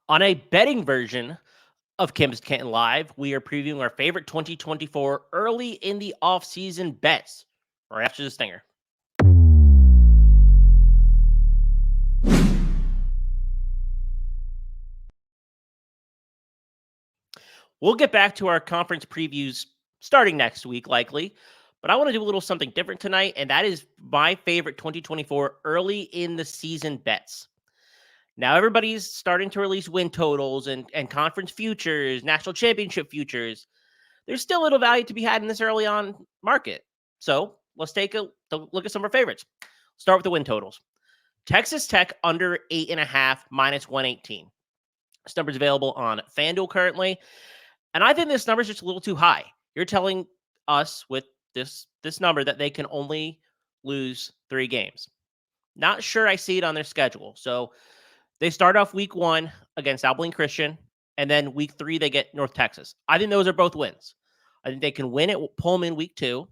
On a betting version of Campus2Canton Live, we are previewing our favorite 2024 early in the offseason bets right after the stinger. We'll get back to our conference previews starting next week, likely. But I want to do a little something different tonight, and that is my favorite 2024 early in the season bets. Now, everybody's starting to release win totals and conference futures, national championship futures. There's still a little value to be had in this early on market. So let's take a look at some of our favorites. Start with the win totals. Texas Tech under 8.5 minus 118. This number's available on FanDuel currently. And I think this number is just a little too high. You're telling us with this number that they can only lose 3 games. Not sure I see it on their schedule. So they start off week 1 against Abilene Christian, and then week 3 they get North Texas. I think those are both wins. I think they can win it, pull them in week 2.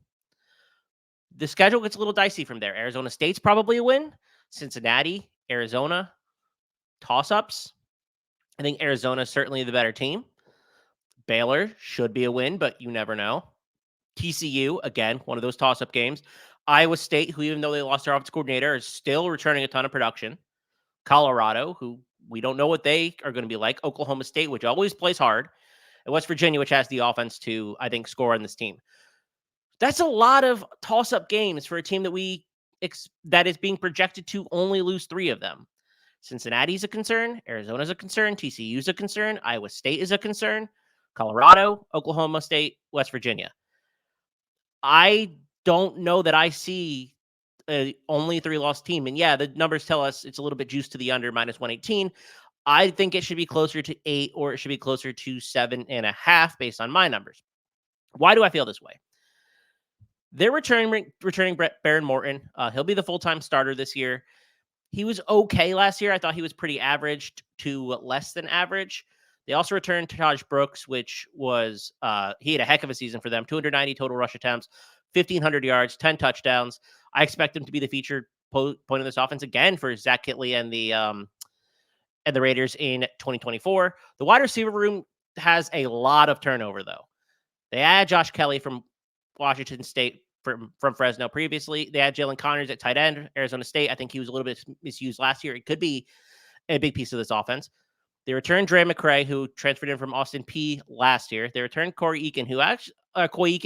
The schedule gets a little dicey from there. Arizona State's probably a win. Cincinnati, Arizona, toss-ups. I think Arizona is certainly the better team. Baylor should be a win, but you never know. TCU, again, one of those toss-up games. Iowa State, who even though they lost their offensive coordinator, is still returning a ton of production. Colorado, who we don't know what they are going to be like. Oklahoma State, which always plays hard. And West Virginia, which has the offense to, I think, score on this team. That's a lot of toss-up games for a team that is being projected to only lose 3 of them. Cincinnati's a concern. Arizona's a concern. TCU's a concern. Iowa State is a concern. Colorado, Oklahoma State, West Virginia. I don't know that I see only 3-loss team. And yeah, the numbers tell us it's a little bit juiced to the under minus 118. I think it should be closer to 8 or it should be closer to 7.5 based on my numbers. Why do I feel this way? They're returning Brett Baron Morton. He'll be the full-time starter this year. He was okay last year. I thought he was pretty average to less than average. They also returned Taj Brooks, which was he had a heck of a season for them. 290 total rush attempts, 1,500 yards, 10 touchdowns. I expect him to be the featured point of this offense again for Zach Kittley and the Raiders in 2024. The wide receiver room has a lot of turnover, though. They had Josh Kelly from Washington State from Fresno previously. They had Jalen Connors at tight end, Arizona State. I think he was a little bit misused last year. It could be a big piece of this offense. They returned Dre McCray, who transferred in from Austin P last year. They returned Coy Eakin,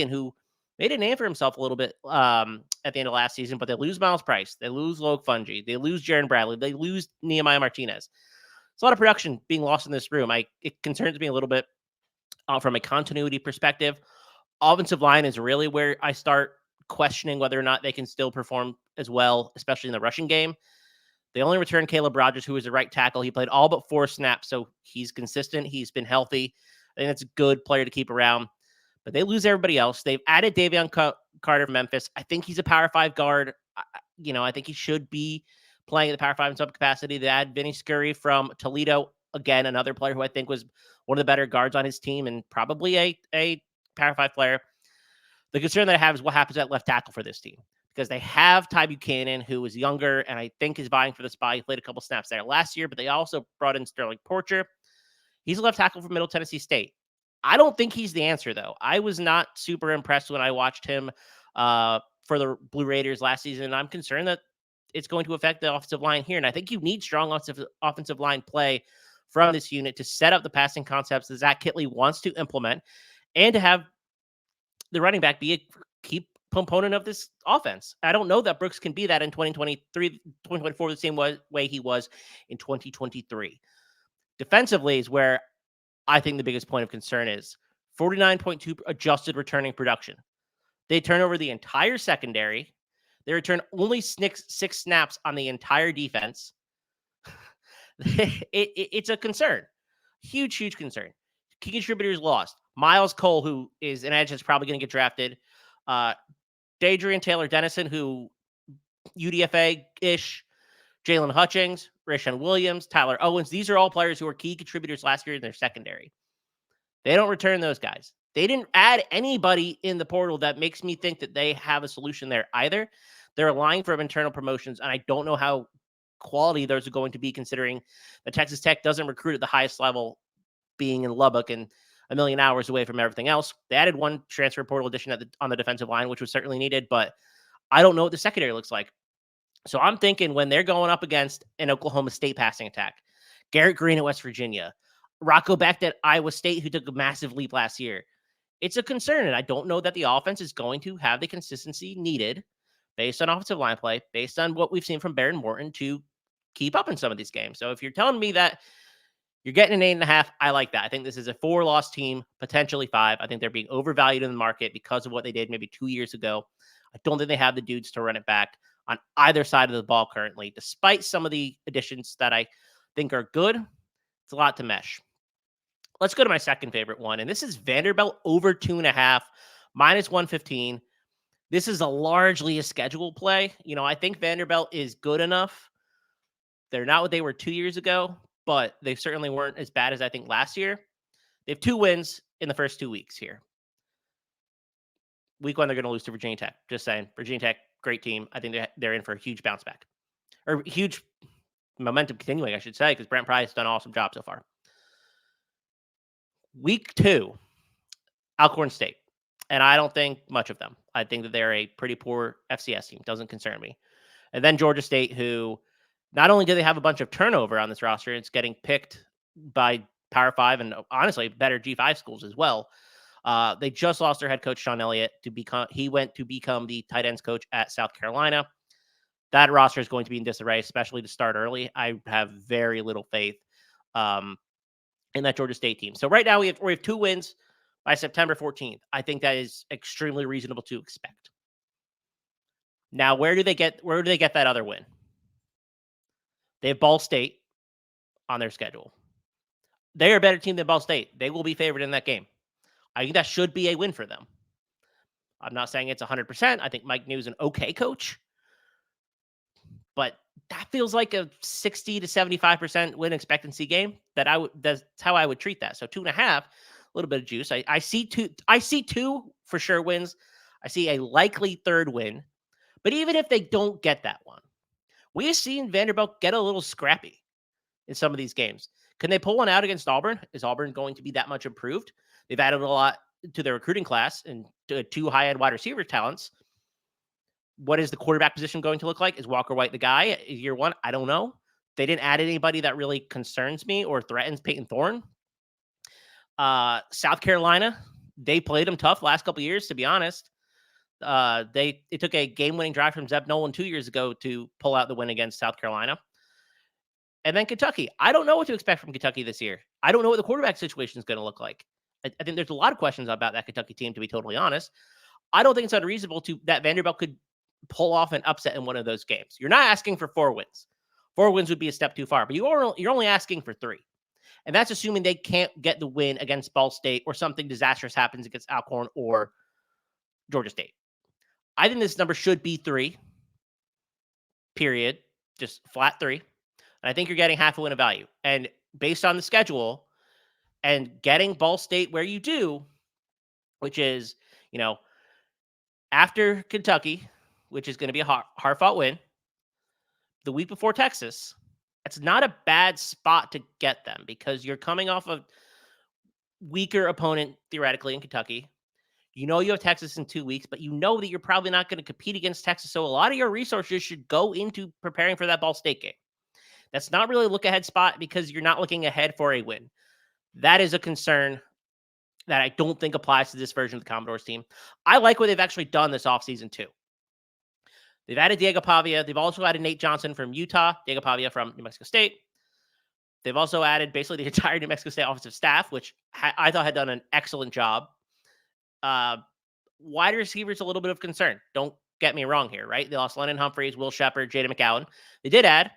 who made a name for himself a little bit at the end of last season, but they lose Miles Price. They lose Logue Fungi. They lose Jaron Bradley. They lose Nehemiah Martinez. It's a lot of production being lost in this room. It concerns me a little bit from a continuity perspective. Offensive line is really where I start questioning whether or not they can still perform as well, especially in the rushing game. They only returned Caleb Rogers, who is a right tackle. He played all but 4 snaps, so he's consistent. He's been healthy. I think that's a good player to keep around. But they lose everybody else. They've added Davion Carter from Memphis. I think he's a Power 5 guard. I think he should be playing at the Power 5 in some capacity. They add Vinny Scurry from Toledo. Again, another player who I think was one of the better guards on his team and probably a Power 5 player. The concern that I have is what happens at left tackle for this team. Because they have Ty Buchanan, who is younger and I think is vying for the spot. He played a couple snaps there last year, but they also brought in Sterling Porcher. He's a left tackle from Middle Tennessee State. I don't think he's the answer, though. I was not super impressed when I watched him for the Blue Raiders last season. I'm concerned that it's going to affect the offensive line here. And I think you need strong offensive line play from this unit to set up the passing concepts that Zach Kittley wants to implement and to have the running back be a key component of this offense. I don't know that Brooks can be that in 2024, the same way he was in 2023. Defensively is where I think the biggest point of concern is 49.2 adjusted returning production. They turn over the entire secondary. They return only 6 snaps on the entire defense. It's a concern. Huge concern. Key contributors lost. Miles Cole, who is an edge that's probably going to get drafted. Dadrian Taylor-Dennison, who UDFA-ish. Jalen Hutchings, Rashawn Williams, Tyler Owens. These are all players who were key contributors last year in their secondary. They don't return those guys. They didn't add anybody in the portal that makes me think that they have a solution there either. They're relying for internal promotions, and I don't know how quality those are going to be, considering that Texas Tech doesn't recruit at the highest level, being in Lubbock and a million hours away from everything else. They added one transfer portal addition on the defensive line, which was certainly needed, but I don't know what the secondary looks like. So I'm thinking when they're going up against an Oklahoma State passing attack, Garrett Green at West Virginia, Rocco Becht at Iowa State, who took a massive leap last year, it's a concern. And I don't know that the offense is going to have the consistency needed based on offensive line play, based on what we've seen from Baron Morton, to keep up in some of these games. So if you're telling me that you're getting an 8.5, I like that. I think this is a 4-loss team, potentially 5. I think they're being overvalued in the market because of what they did maybe 2 years ago. I don't think they have the dudes to run it back on either side of the ball currently, despite some of the additions that I think are good. It's a lot to mesh. Let's go to my second favorite one, and this is Vanderbilt over 2.5, minus 115. This is largely a schedule play. I think Vanderbilt is good enough. They're not what they were 2 years ago, but they certainly weren't as bad as I think last year. They have 2 wins in the first 2 weeks here. Week 1, they're going to lose to Virginia Tech. Just saying. Virginia Tech, great team. I think they're in for a huge bounce back. Or huge momentum continuing, I should say, because Brent Pry has done an awesome job so far. Week 2, Alcorn State. And I don't think much of them. I think that they're a pretty poor FCS team. Doesn't concern me. And then Georgia State, who not only do they have a bunch of turnover on this roster, it's getting picked by Power 5 and honestly better G5 schools as well. They just lost their head coach, Sean Elliott, he went to become the tight ends coach at South Carolina. That roster is going to be in disarray, especially to start early. I have very little faith in that Georgia State team. So right now we have 2 wins by September 14th. I think that is extremely reasonable to expect. Now, where do they get that other win? They have Ball State on their schedule. They are a better team than Ball State. They will be favored in that game. I think that should be a win for them. I'm not saying it's 100%. I think Mike New is an okay coach, but that feels like a 60 to 75% win expectancy game. That's how I would treat that. So 2.5, a little bit of juice. I see two for sure wins. I see a likely third win, but even if they don't get that one, we have seen Vanderbilt get a little scrappy in some of these games. Can they pull one out against Auburn? Is Auburn going to be that much improved? They've added a lot to their recruiting class and 2 high-end wide receiver talents. What is the quarterback position going to look like? Is Walker White the guy year 1? I don't know. They didn't add anybody that really concerns me or threatens Peyton Thorne. South Carolina, they played them tough last couple of years, to be honest. It took a game-winning drive from Zeb Nolan 2 years ago to pull out the win against South Carolina. And then Kentucky. I don't know what to expect from Kentucky this year. I don't know what the quarterback situation is going to look like. I think there's a lot of questions about that Kentucky team, to be totally honest. I don't think it's unreasonable that Vanderbilt could pull off an upset in one of those games. You're not asking for 4 wins. 4 wins would be a step too far, but you're only asking for 3. And that's assuming they can't get the win against Ball State or something disastrous happens against Alcorn or Georgia State. I think this number should be 3. Period. Just flat 3. And I think you're getting half a win of value. And based on the schedule and getting Ball State where you do, which is, after Kentucky, which is going to be a hard-fought win, the week before Texas, it's not a bad spot to get them because you're coming off a weaker opponent, theoretically, in Kentucky. You have Texas in 2 weeks, but you know that you're probably not going to compete against Texas. So a lot of your resources should go into preparing for that Ball State game. That's not really a look-ahead spot because you're not looking ahead for a win. That is a concern that I don't think applies to this version of the Commodores team. I like what they've actually done this offseason, too. They've added Diego Pavia. They've also added Nate Johnson from Utah, Diego Pavia from New Mexico State. They've also added basically the entire New Mexico State offensive staff, which I thought had done an excellent job. Wide receivers, a little bit of concern. Don't get me wrong here, right? They lost Lennon Humphreys, Will Shepard, Jada McCowan. They did add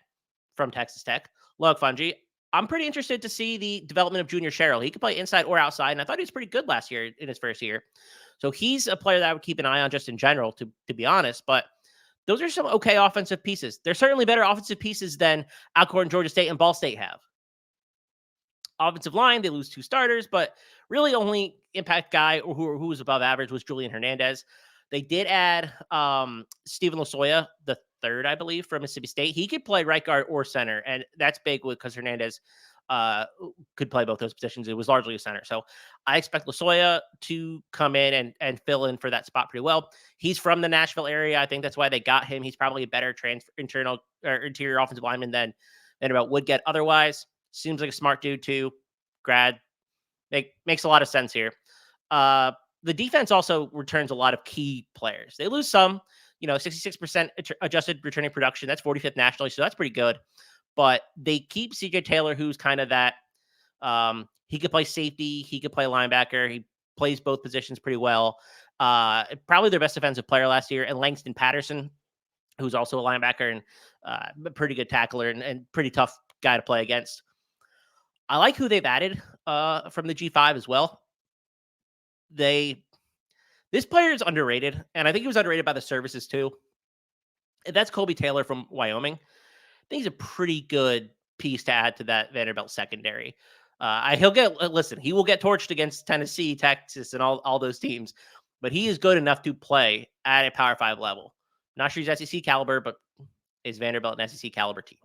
from Texas Tech, Log Fungi. I'm pretty interested to see the development of Junior Sherrill. He could play inside or outside, and I thought he was pretty good last year in his first year. So he's a player that I would keep an eye on just in general, to be honest. But those are some okay offensive pieces. They're certainly better offensive pieces than Alcorn, Georgia State, and Ball State have. Offensive line, they lose 2 starters, but really only impact guy who was above average was Julian Hernandez. They did add Stephen Losoya, the third, I believe, from Mississippi State. He could play right guard or center, and that's big because Hernandez could play both those positions. It was largely a center. So I expect Losoya to come in and fill in for that spot pretty well. He's from the Nashville area. I think that's why they got him. He's probably a better interior offensive lineman than about would get otherwise. Seems like a smart dude too. Grad. Makes a lot of sense here. The defense also returns a lot of key players. They lose some, 66% adjusted returning production. That's 45th nationally, so that's pretty good. But they keep CJ Taylor, who's kind of that. He could play safety. He could play linebacker. He plays both positions pretty well. Probably their best defensive player last year. And Langston Patterson, who's also a linebacker and a pretty good tackler and pretty tough guy to play against. I like who they've added from the G5 as well. This player is underrated, and I think he was underrated by the services too. And that's Colby Taylor from Wyoming. I think he's a pretty good piece to add to that Vanderbilt secondary. He will get torched against Tennessee, Texas, and all those teams, but he is good enough to play at a Power 5 level. Not sure he's SEC caliber, but is Vanderbilt an SEC caliber team?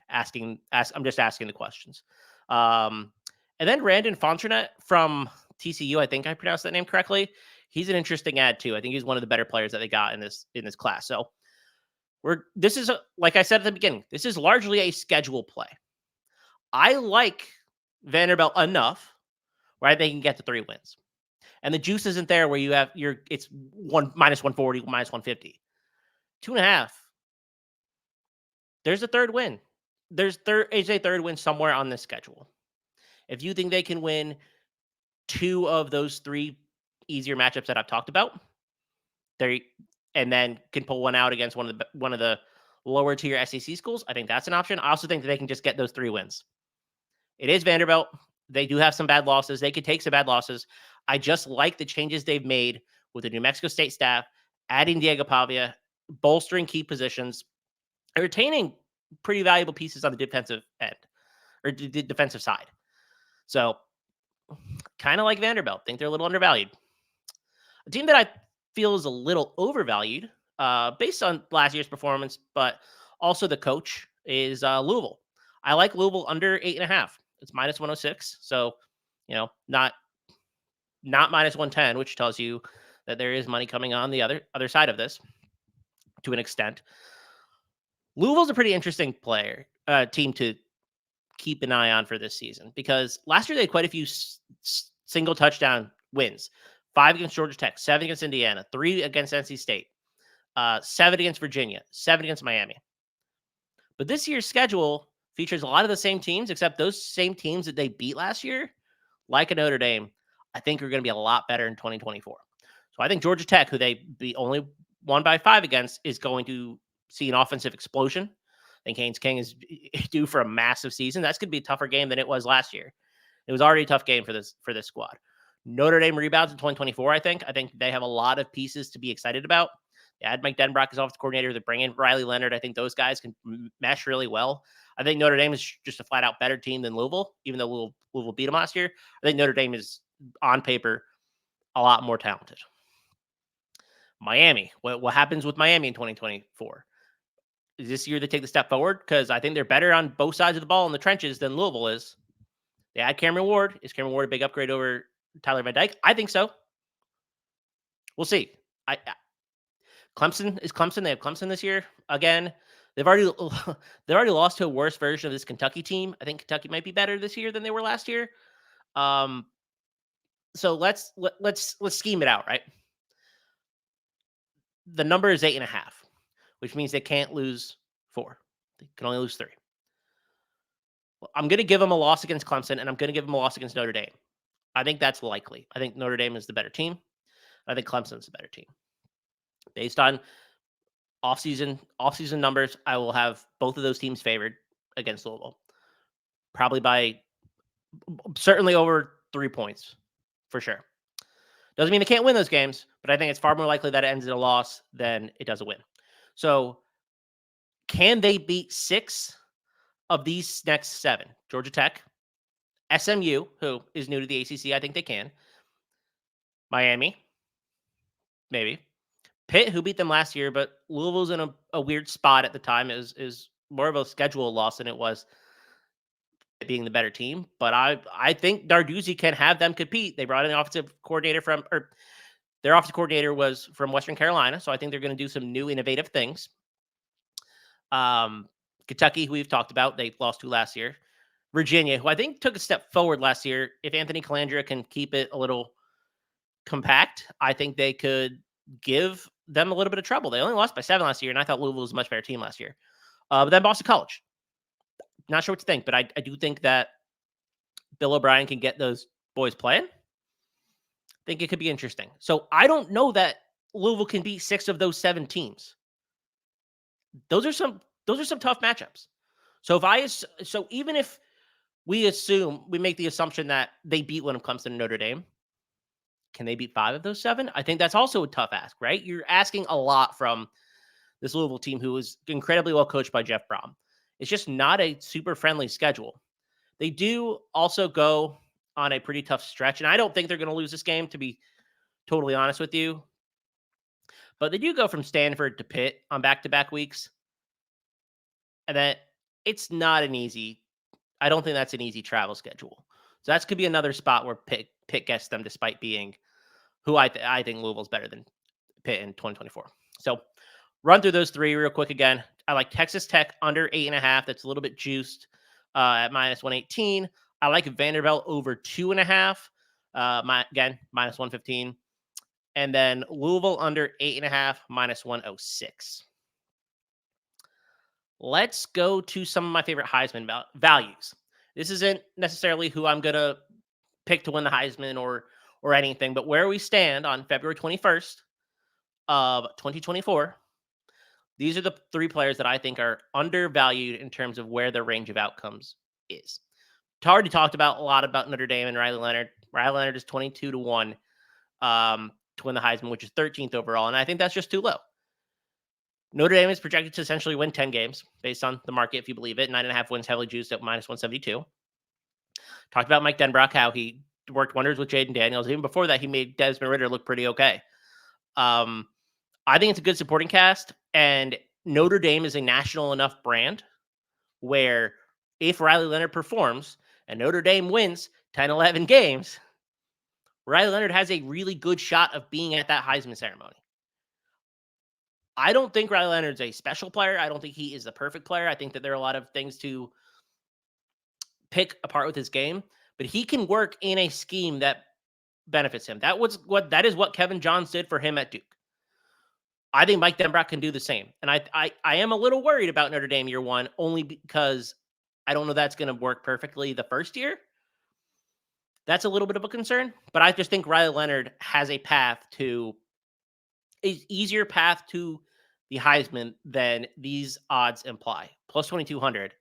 I'm just asking the questions. And then Randon Fontranet from TCU, I think I pronounced that name correctly. He's an interesting add too. I think he's one of the better players that they got in this class. So this is like I said at the beginning, this is largely a schedule play. I like Vanderbilt enough where they can get to 3 wins. And the juice isn't there where it's minus 140, minus 150. 2.5. There's a third win. There's a third win somewhere on this schedule. If you think they can win 2 of those 3 easier matchups that I've talked about, and then can pull one out against one of the lower tier SEC schools, I think that's an option. I also think that they can just get those 3 wins. It is Vanderbilt. They do have some bad losses. They could take some bad losses. I just like the changes they've made with the New Mexico State staff, adding Diego Pavia, bolstering key positions, and retaining pretty valuable pieces on the defensive end or the defensive side. So kind of like Vanderbilt. Think they're a little undervalued. A team that I feel is a little overvalued based on last year's performance, but also the coach is Louisville. I like Louisville under 8.5. It's minus 106. So, not minus 110, which tells you that there is money coming on the other side of this to an extent. Louisville's a pretty interesting team to keep an eye on for this season because last year they had quite a few single touchdown wins. 5 against Georgia Tech, 7 against Indiana, 3 against NC State, 7 against Virginia, 7 against Miami. But this year's schedule features a lot of the same teams, except those same teams that they beat last year, like a Notre Dame, I think are going to be a lot better in 2024. So I think Georgia Tech, who they only won by 5 against, is going to see an offensive explosion. I think Haynes King is due for a massive season. That's going to be a tougher game than it was last year. It was already a tough game for this squad. Notre Dame rebounds in 2024, I think. I think they have a lot of pieces to be excited about. They add Mike Denbrock as offensive coordinator. They bring in Riley Leonard. I think those guys can mesh really well. I think Notre Dame is just a flat-out better team than Louisville, even though Louisville beat them last year. I think Notre Dame is, on paper, a lot more talented. Miami. What happens with Miami in 2024? Is this year they take the step forward? Because I think they're better on both sides of the ball in the trenches than Louisville is. They add Cameron Ward. Is Cameron Ward a big upgrade over Tyler Van Dyke? I think so. We'll see. Clemson. They have Clemson this year again. They've already lost to a worse version of this Kentucky team. I think Kentucky might be better this year than they were last year. So let's scheme it out, right? The number is 8.5, which means they can't lose 4. They can only lose 3. Well, I'm going to give them a loss against Clemson, and I'm going to give them a loss against Notre Dame. I think that's likely. I think Notre Dame is the better team. I think Clemson's the better team. Based on off-season numbers, I will have both of those teams favored against Louisville. Probably by certainly over 3 points, for sure. Doesn't mean they can't win those games, but I think it's far more likely that it ends in a loss than it does a win. So can they beat 6 of these next 7? Georgia Tech, SMU, who is new to the ACC, I think they can. Miami, maybe. Pitt, who beat them last year, but Louisville's in a weird spot at the time. Is more of a schedule loss than it was being the better team. But I think Narduzzi can have them compete. They brought in an offensive coordinator or their offensive coordinator was from Western Carolina, so I think they're going to do some new innovative things. Kentucky, who we've talked about, they lost to last year. Virginia, who I think took a step forward last year. If Anthony Calandra can keep it a little compact, I think they could give them a little bit of trouble. They only lost by 7 last year, and I thought Louisville was a much better team last year. But then Boston College. Not sure what to think, but I do think that Bill O'Brien can get those boys playing. I think it could be interesting. So I don't know that Louisville can beat 6 of those 7 teams. Those are some tough matchups. So even if we make the assumption that they beat when it comes to Notre Dame, can they beat 5 of those 7? I think that's also a tough ask, right? You're asking a lot from this Louisville team who is incredibly well coached by Jeff Brom. It's just not a super friendly schedule. They do also go on a pretty tough stretch, and I don't think they're going to lose this game, to be totally honest with you. But they do go from Stanford to Pitt on back-to-back weeks. And that it's not an easy, I don't think that's an easy travel schedule. So that's could be another spot where Pitt gets them, despite being who I think Louisville's better than Pitt in 2024. So run through those 3 real quick again. I like Texas Tech under 8.5. That's a little bit juiced at -118. I like Vanderbilt over 2.5. Again, -115. And then Louisville under 8.5, -106. Let's go to some of my favorite Heisman values. This isn't necessarily who I'm going to pick to win the Heisman or anything, but where we stand on February 21st of 2024, these are the 3 players that I think are undervalued in terms of where their range of outcomes is. We've already talked a lot about Notre Dame and Riley Leonard. Riley Leonard is 22-1 to win the Heisman, which is 13th overall, and I think that's just too low. Notre Dame is projected to essentially win 10 games based on the market, if you believe it. 9.5 wins heavily juiced at -172. Talked about Mike Denbrock, how he worked wonders with Jaden Daniels. Even before that, he made Desmond Ridder look pretty okay. I think it's a good supporting cast, and Notre Dame is a national enough brand where if Riley Leonard performs and Notre Dame wins 10, 11 games, Riley Leonard has a really good shot of being at that Heisman ceremony. I don't think Riley Leonard's a special player. I don't think he is the perfect player. I think that there are a lot of things to pick apart with his game, but he can work in a scheme that benefits him. That is what Kevin Johns did for him at Duke. I think Mike Denbrock can do the same. And I am a little worried about Notre Dame year 1, only because I don't know that's going to work perfectly the first year. That's a little bit of a concern, but I just think Riley Leonard has an easier path to the Heisman than these odds imply. Plus 2,200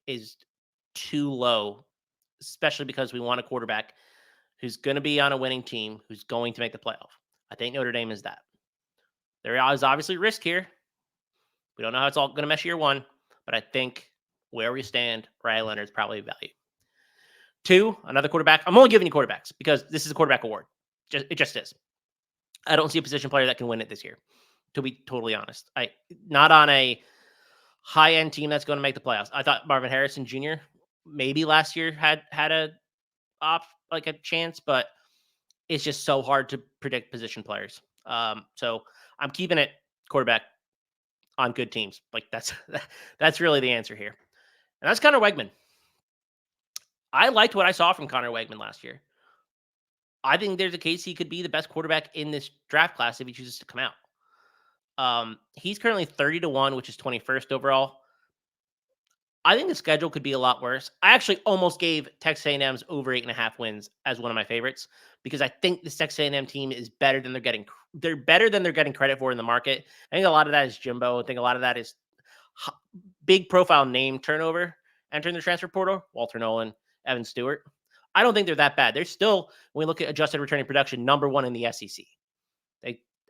is too low, especially because we want a quarterback who's going to be on a winning team, who's going to make the playoff. I think Notre Dame is that. There is obviously risk here. We don't know how it's all going to mesh year 1, but I think where we stand, Riley Leonard is probably value. 2, another quarterback. I'm only giving you quarterbacks because this is a quarterback award. It just is. I don't see a position player that can win it this year, to be totally honest. Not on a high-end team that's going to make the playoffs. I thought Marvin Harrison Jr. maybe last year had a chance, but it's just so hard to predict position players. So I'm keeping it quarterback on good teams. That's really the answer here. And that's Connor Wegman. I liked what I saw from Connor Wegman last year. I think there's a case he could be the best quarterback in this draft class if he chooses to come out. He's currently 30-1, which is 21st overall. I think the schedule could be a lot worse. I actually almost gave Texas A&M's over 8.5 wins as one of my favorites because I think this Texas A&M team is better than they're getting. They're better than they're getting credit for in the market. I think a lot of that is Jimbo. I think a lot of that is big profile name turnover entering the transfer portal. Walter Nolan, Evan Stewart. I don't think they're that bad. They're still, when we look at adjusted returning production, number 1 in the SEC.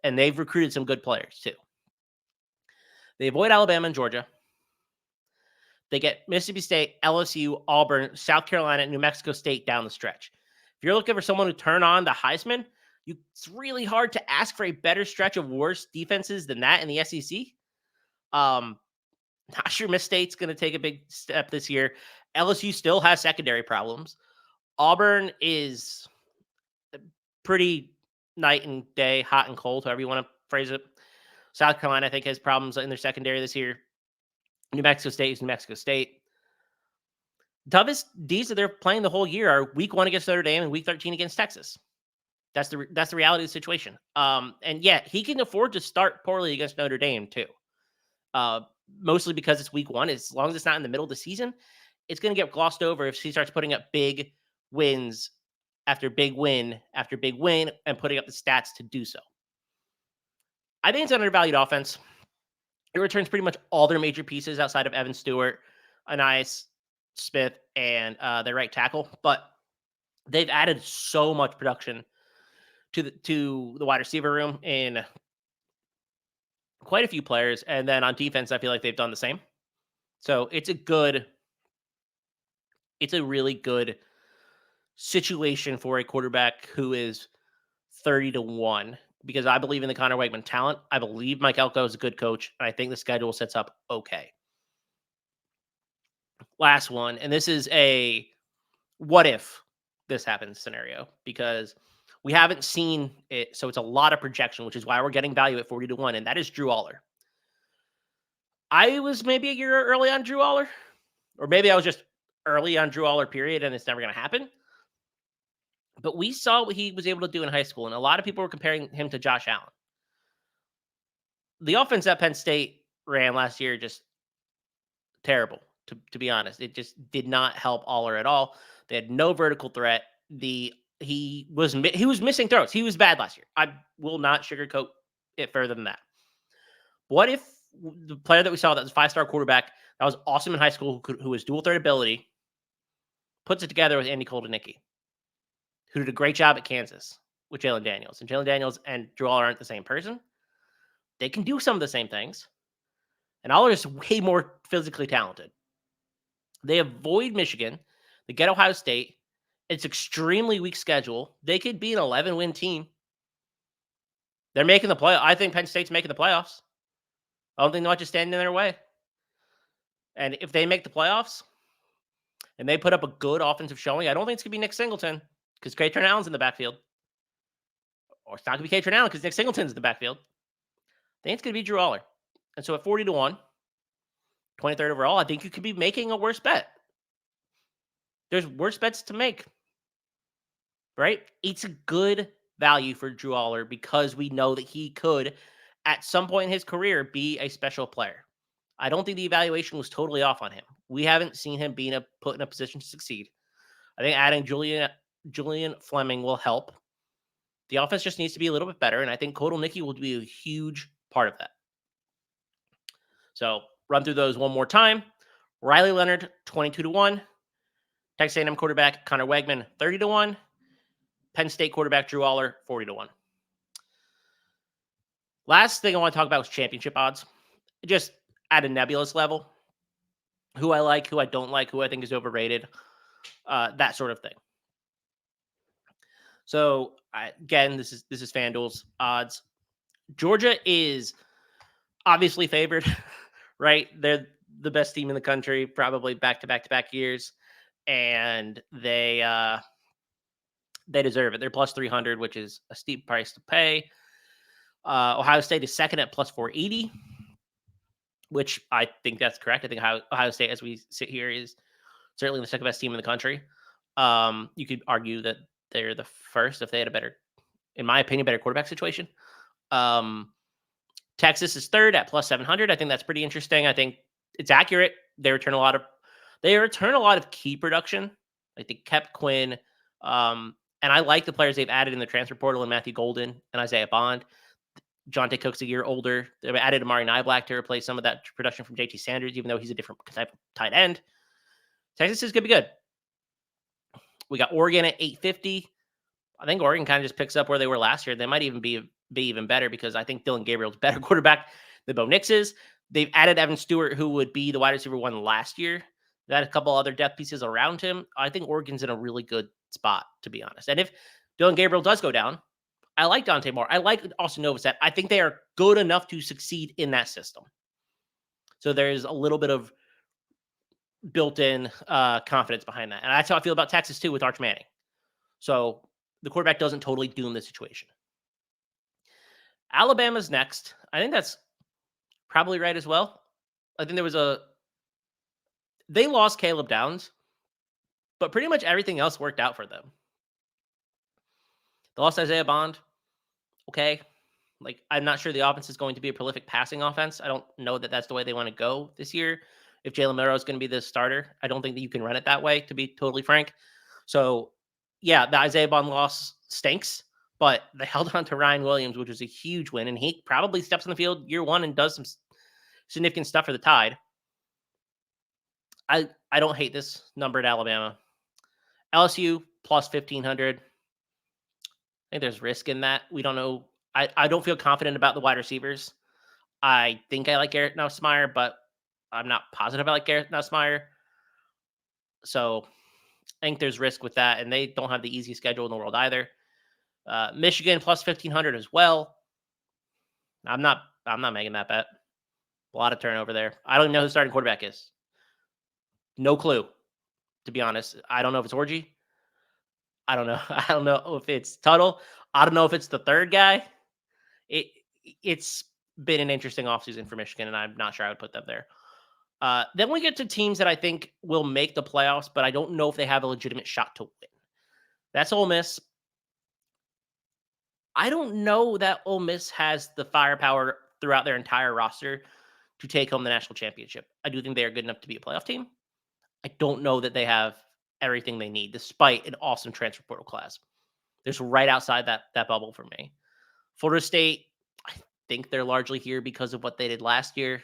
They've recruited some good players too. They avoid Alabama and Georgia. They get Mississippi State, LSU, Auburn, South Carolina, New Mexico State down the stretch. If you're looking for someone to turn on the Heisman, It's really hard to ask for a better stretch of worse defenses than that in the SEC. Not sure Miss State's going to take a big step this year. LSU still has secondary problems. Auburn is pretty night and day, hot and cold, however you want to phrase it. South Carolina, I think, has problems in their secondary this year. New Mexico State is New Mexico State. Toughest D's that they're playing the whole year are week 1 against Notre Dame and week 13 against Texas. That's the reality of the situation. And yeah, he can afford to start poorly against Notre Dame too. Mostly because it's week 1. As long as it's not in the middle of the season, it's going to get glossed over if he starts putting up big wins after big win after big win and putting up the stats to do so. I think it's an undervalued offense. It returns pretty much all their major pieces outside of Evan Stewart, Anais Smith, and their right tackle, but they've added so much production to the wide receiver room in quite a few players, and then on defense, I feel like they've done the same. So it's a really good situation for a quarterback who is 30-1, because I believe in the Connor Wegman talent. I believe Mike Elko is a good coach, and I think the schedule sets up okay. Last one, and this is a what if this happens scenario, because we haven't seen it, so it's a lot of projection, which is why we're getting value at 40-1, and that is Drew Aller. I was maybe a year early on Drew Aller, or maybe I was just early on Drew Aller, period, and it's never going to happen. But we saw what he was able to do in high school, and a lot of people were comparing him to Josh Allen. The offense that Penn State ran last year just terrible, to be honest. It just did not help Aller at all. They had no vertical threat. He was missing throws. He was bad last year. I will not sugarcoat it further than that. What if the player that we saw that was a 5-star quarterback that was awesome in high school, who was dual threat ability, puts it together with Andy Koldenicki, who did a great job at Kansas with Jalen Daniels. And Jalen Daniels and Drew Aller aren't the same person. They can do some of the same things. And Aller is way more physically talented. They avoid Michigan. They get Ohio State. It's extremely weak schedule. They could be an 11-win team. They're making the play. I think Penn State's making the playoffs. I don't think they're just standing in their way. And if they make the playoffs and they put up a good offensive showing, I don't think it's going to be Nick Singleton, because Kaytron Allen's in the backfield. Or it's not going to be Kaytron Allen because Nick Singleton's in the backfield. I think it's going to be Drew Aller. And so at 40-1, 23rd overall, I think you could be making a worse bet. There's worse bets to make, right? It's a good value for Drew Aller because we know that he could, at some point in his career, be a special player. I don't think the evaluation was totally off on him. We haven't seen him being put in a position to succeed. I think adding Julian Fleming will help. The offense just needs to be a little bit better, and I think Koldenicki will be a huge part of that. So run through those one more time. Riley Leonard, 22-1. Texas A&M quarterback Connor Wegman, 30-1. Penn State quarterback Drew Aller, 40-1. Last thing I want to talk about was championship odds. Just at a nebulous level. Who I like, who I don't like, who I think is overrated. That sort of thing. So again, this is FanDuel's odds. Georgia is obviously favored, right? They're the best team in the country, probably back-to-back years, and they deserve it. They're plus 300, which is a steep price to pay. Ohio State is second at plus 480, which I think that's correct. I think Ohio State, as we sit here, is certainly the second best team in the country. You could argue that they're the first if they had a better, in my opinion, better quarterback situation. Texas is third at plus 700. I think that's pretty interesting. I think it's accurate. They return a lot of key production. Like they kept Quinn. And I like the players they've added in the transfer portal, and Matthew Golden and Isaiah Bond. Jonte Cook's a year older. They've added Amari Niblack to replace some of that production from JT Sanders, even though he's a different type of tight end. Texas is going to be good. We got Oregon at 850. I think Oregon kind of just picks up where they were last year. They might even be even better because I think Dylan Gabriel's a better quarterback than Bo Nix is. They've added Evan Stewart, who would be the wide receiver one last year. They had a couple other depth pieces around him. I think Oregon's in a really good spot, to be honest. And if Dylan Gabriel does go down, I like Dante Moore. I like Austin Novosad. I think they are good enough to succeed in that system. So there's a little bit of built-in confidence behind that. And that's how I feel about Texas too with Arch Manning. So the quarterback doesn't totally doom the situation. Alabama's next. I think that's probably right as well. I think they lost Caleb Downs, but pretty much everything else worked out for them. They lost Isaiah Bond. Okay. Like, I'm not sure the offense is going to be a prolific passing offense. I don't know that that's the way they want to go this year. If Jalen Milroe is going to be the starter, I don't think that you can run it that way, to be totally frank. So, yeah, the Isaiah Bond loss stinks, but they held on to Ryan Williams, which was a huge win, and he probably steps on the field year one and does some significant stuff for the Tide. I don't hate this number at Alabama. LSU plus 1,500. I think there's risk in that. We don't know. I don't feel confident about the wide receivers. I think I like Garrett Nussmeier, but I'm not positive I like Garrett Nussmeier. So I think there's risk with that, and they don't have the easiest schedule in the world either. Michigan plus 1,500 as well. I'm not making that bet. A lot of turnover there. I don't even know who the starting quarterback is. No clue, to be honest. I don't know if it's Orgy. I don't know. I don't know if it's Tuttle. I don't know if it's the third guy. It's been an interesting offseason for Michigan, and I'm not sure I would put them there. Then we get to teams that I think will make the playoffs, but I don't know if they have a legitimate shot to win. That's Ole Miss. I don't know that Ole Miss has the firepower throughout their entire roster to take home the national championship. I do think they are good enough to be a playoff team. I don't know that they have everything they need, despite an awesome transfer portal class. They're just right outside that bubble for me. Florida State, I think they're largely here because of what they did last year.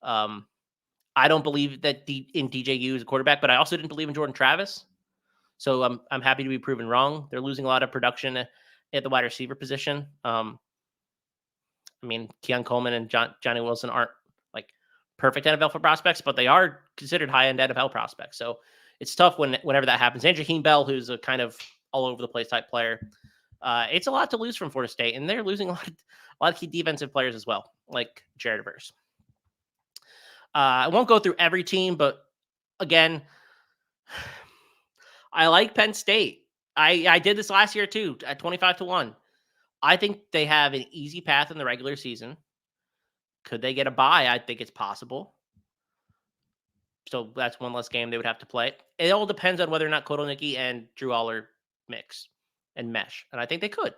I don't believe that in DJU as a quarterback, but I also didn't believe in Jordan Travis. So I'm happy to be proven wrong. They're losing a lot of production at the wide receiver position. I mean, Keon Coleman and Johnny Wilson aren't like perfect NFL prospects, but they are considered high-end NFL prospects. So it's tough whenever that happens. And Jaheim Bell, who's a kind of all over the place type player, it's a lot to lose from Florida State, and they're losing a lot of key defensive players as well, like Jared Verse. I won't go through every team, but again, I like Penn State. I did this last year too at 25-1. I think they have an easy path in the regular season. Could they get a bye? I think it's possible. So that's one less game they would have to play. It all depends on whether or not Kotelnicki and Drew Aller mix and mesh. And I think they could.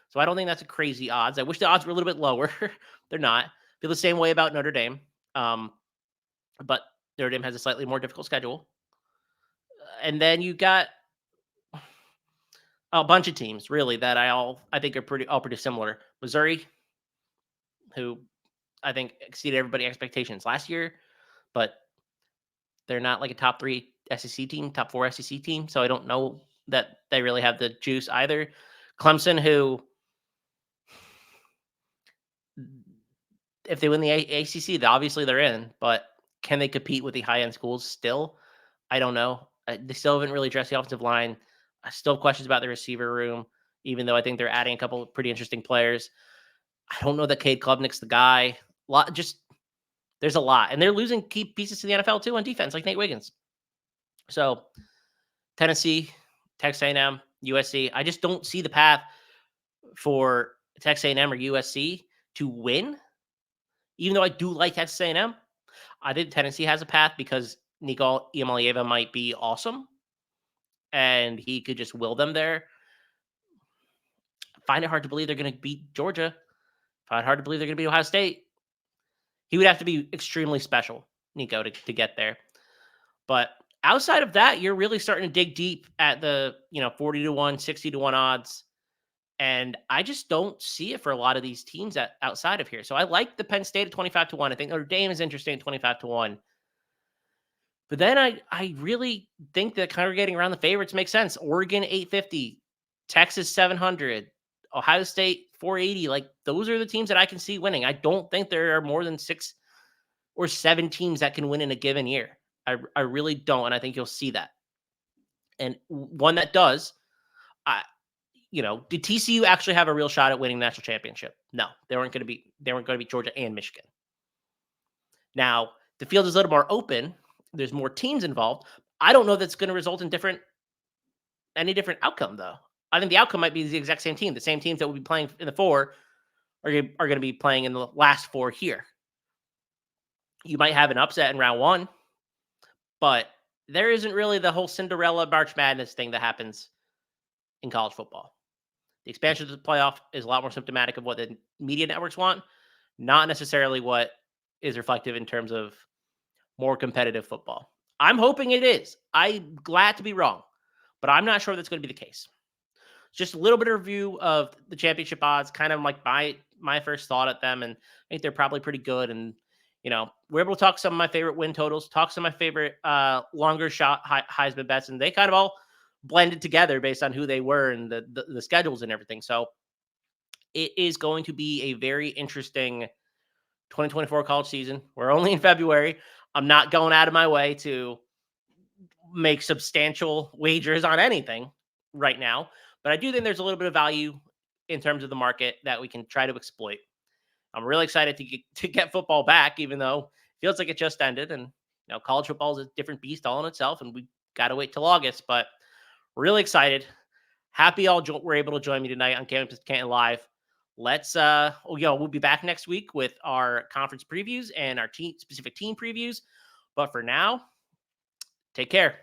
So I don't think that's a crazy odds. I wish the odds were a little bit lower. They're not. Feel the same way about Notre Dame. But Notre Dame has a slightly more difficult schedule. And then you got a bunch of teams, really, that I think are all pretty similar. Missouri, who I think exceeded everybody's expectations last year, but they're not like a top 3 SEC team, top 4 SEC team. So I don't know that they really have the juice either. Clemson, who, if they win the ACC, obviously they're in, but can they compete with the high-end schools still? I don't know. They still haven't really addressed the offensive line. I still have questions about the receiver room, even though I think they're adding a couple of pretty interesting players. I don't know that Cade Klubnik's the guy. There's a lot. And they're losing key pieces to the NFL too on defense, like Nate Wiggins. So Tennessee, Texas A&M, USC. I just don't see the path for Texas A&M or USC to win. Even though I do like Texas A&M, I think Tennessee has a path because Nico Iamaleava might be awesome, and he could just will them there. Find it hard to believe they're going to beat Georgia. Find it hard to believe they're going to beat Ohio State. He would have to be extremely special, Nico, to get there. But outside of that, you're really starting to dig deep at the 40-1, 60-1 odds. And I just don't see it for a lot of these teams outside of here. So I like the Penn State at 25-1. I think Notre Dame is interesting at 25-1. But then I really think that congregating around the favorites makes sense. Oregon 850, Texas 700, Ohio State 480. Like, those are the teams that I can see winning. I don't think there are more than 6 or 7 teams that can win in a given year. I really don't, and I think you'll see that. And one that does, did TCU actually have a real shot at winning the national championship? No, they weren't going to beat Georgia and Michigan. Now, the field is a little more open. There's more teams involved. I don't know that's going to result in any different outcome, though. I think the outcome might be the exact same team. The same teams that will be playing in the 4 are going to be playing in the last 4 here. You might have an upset in round 1, but there isn't really the whole Cinderella March Madness thing that happens in college football. The expansion of the playoff is a lot more symptomatic of what the media networks want, not necessarily what is reflective in terms of more competitive football. I'm hoping it is. I'm glad to be wrong, but I'm not sure that's going to be the case. Just a little bit of review of the championship odds, kind of like my first thought at them, and I think they're probably pretty good. And we're able to talk some of my favorite win totals, talk some of my favorite longer shot Heisman bets, and they kind of all blended together based on who they were and the schedules and everything. So it is going to be a very interesting 2024 college season. We're only in February. I'm not going out of my way to make substantial wagers on anything right now, but I do think there's a little bit of value in terms of the market that we can try to exploit. I'm really excited to get football back, even though it feels like it just ended. And college football is a different beast all in itself, and we got to wait till August. But really excited. Happy all were able to join me tonight on Campus2Canton Live. Let's we'll be back next week with our conference previews and our specific team previews. But for now, take care.